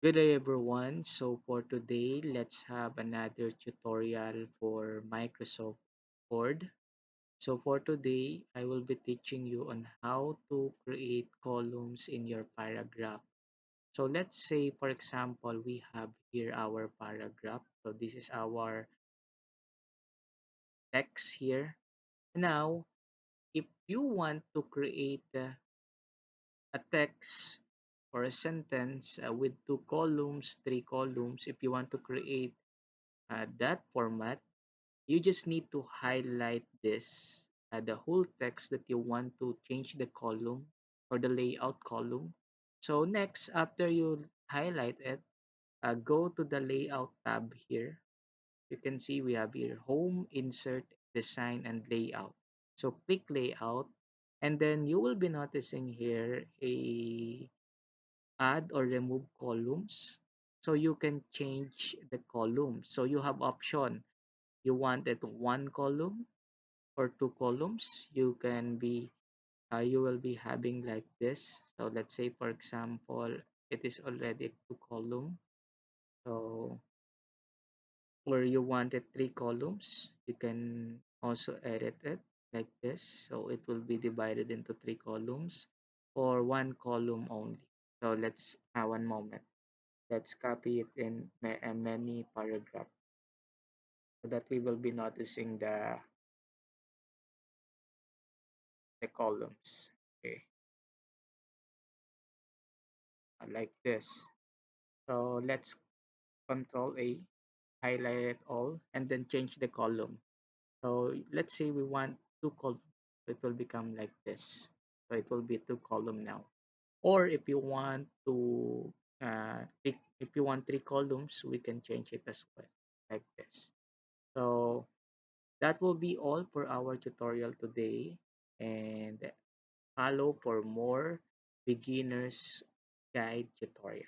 Good day everyone. So for today, let's have another tutorial for Microsoft Word. So for today, I will be teaching you on how to create columns in your paragraph. So let's say, for example, we have here our paragraph. So this is our text here. Now, if you want to create a text or a sentence with two columns, three columns, if you want to create that format, you just need to highlight this, the whole text that you want to change the column or the layout column. So next, after you highlight it, go to the layout tab here. You can see we have here home, insert, design, and layout. So click layout, and then you will be noticing here a add or remove columns. So you can change the column. So you have option. You wanted one column or two columns, you will be having like this. So let's say for example it is already two column, so or you wanted three columns, you can also edit it like this, so it will be divided into three columns or one column only. So let's one moment, let's copy it in many paragraph so that we will be noticing the columns. Okay, like this. So let's Control A, highlight it all, and then change the column. So let's say we want two columns, it will become like this. So it will be two column now. Or if you want to, if you want three columns, we can change it as well, like this. So that will be all for our tutorial today, and follow for more beginners guide tutorial.